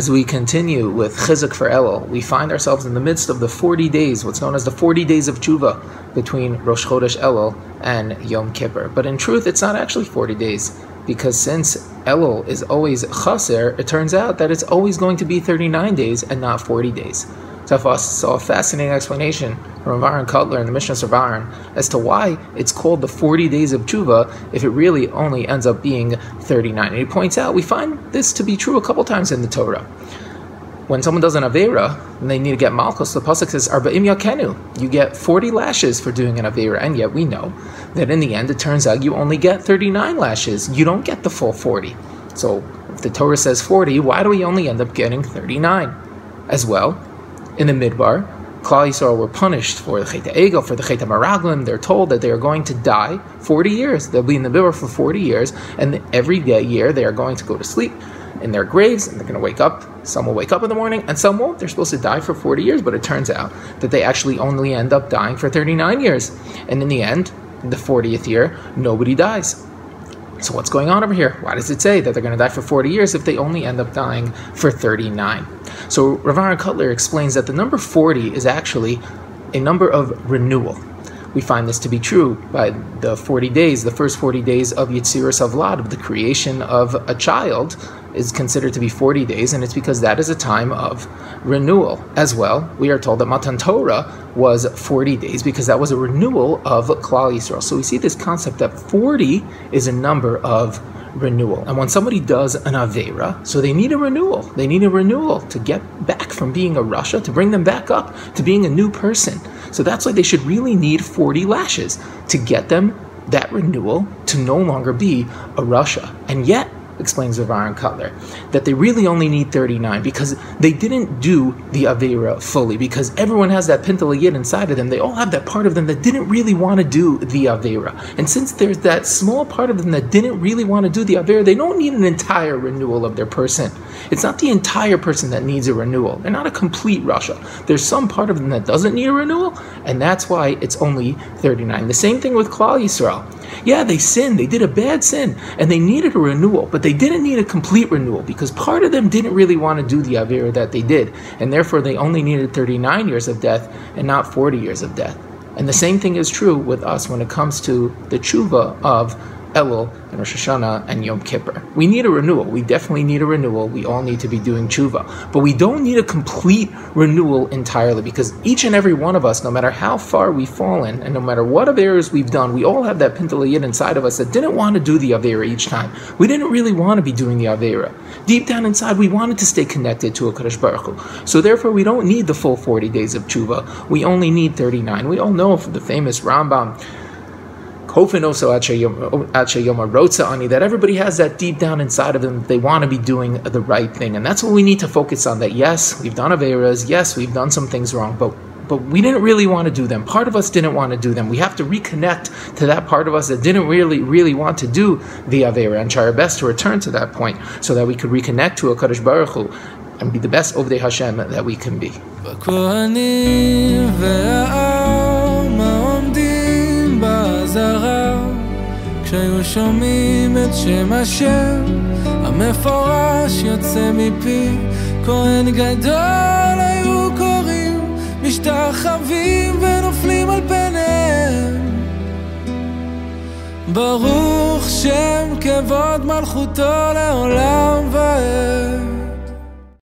As we continue with Chizzuk for Elul, we find ourselves in the midst of the 40 days, what's known as the 40 days of Tshuva, between Rosh Chodesh Elul and Yom Kippur. But in truth, it's not actually 40 days, because since Elul is always Chaser, it turns out that it's always going to be 39 days and not 40 days. So I saw a fascinating explanation from Rav Cutler in the Mishnah Aaron as to why it's called the 40 days of Tshuva if it really only ends up being 39. And he points out, we find this to be true a couple times in the Torah. When someone does an Aveira and they need to get Malchus, the Pasuk says, Arba'im Yakenu, you get 40 lashes for doing an Aveira, and yet we know that in the end it turns out you only get 39 lashes. You don't get the full 40. So if the Torah says 40, why do we only end up getting 39? As well, in the Midbar, Klal Yisrael were punished for the Chet HaEgel, for the Chet HaMaraglim. They're told that they are going to die 40 years. They'll be in the Midbar for 40 years, and every year they are going to go to sleep in their graves, and they're going to wake up. Some will wake up in the morning, and some won't. They're supposed to die for 40 years, but it turns out that they actually only end up dying for 39 years. And in the end, the 40th year, nobody dies. So what's going on over here? Why does it say that they're going to die for 40 years if they only end up dying for 39? So Rav Cutler explains that the number 40 is actually a number of renewal. We find this to be true by the 40 days, the first 40 days of Yetziras Havlad, of the creation of a child, is considered to be 40 days, and it's because that is a time of renewal. As well, we are told that Matan Torah was 40 days because that was a renewal of Klal Yisrael. So we see this concept that 40 is a number of renewal. And when somebody does an Aveira, so they need a renewal. They need a renewal to get back from being a Rasha, to bring them back up to being a new person. So that's why they should really need 40 lashes to get them that renewal to no longer be a Rasha. And yet, explains Rav Cutler, that they really only need 39 because they didn't do the Aveira fully, because everyone has that Pintel Yid inside of them. They all have that part of them that didn't really want to do the Aveira. And since there's that small part of them that didn't really want to do the Aveira, they don't need an entire renewal of their person. It's not the entire person that needs a renewal. They're not a complete Rasha. There's some part of them that doesn't need a renewal, and that's why it's only 39. The same thing with Klal Yisrael. Yeah, they sinned, they did a bad sin, and they needed a renewal, but they didn't need a complete renewal because part of them didn't really want to do the Aveira that they did, and therefore they only needed 39 years of death and not 40 years of death. And the same thing is true with us when it comes to the tshuva of Elul and Rosh Hashanah and Yom Kippur. We need a renewal. We definitely need a renewal. We all need to be doing tshuva. But we don't need a complete renewal entirely, because each and every one of us, no matter how far we've fallen and no matter what Averas we've done, we all have that Pintel Yid inside of us that didn't want to do the Aveira each time. We didn't really want to be doing the Aveira. Deep down inside, we wanted to stay connected to a Kadosh Baruch Hu. So therefore, we don't need the full 40 days of tshuva. We only need 39. We all know from the famous Rambam, that everybody has that deep down inside of them that they want to be doing the right thing. And that's what we need to focus on, that yes, we've done Aveiras, yes, we've done some things wrong, but we didn't really want to do them. Part of us didn't want to do them. We have to reconnect to that part of us that didn't really want to do the Aveira and try our best to return to that point so that we could reconnect to a Kadosh Baruch Hu and be the best Ovdei Hashem that we can be. כשהיו שומעים את שם השם המפורש יוצא מפי, כהן גדול היו קוראים, משתחווים ונופלים על פניהם. ברוך שם כבוד מלכותו לעולם.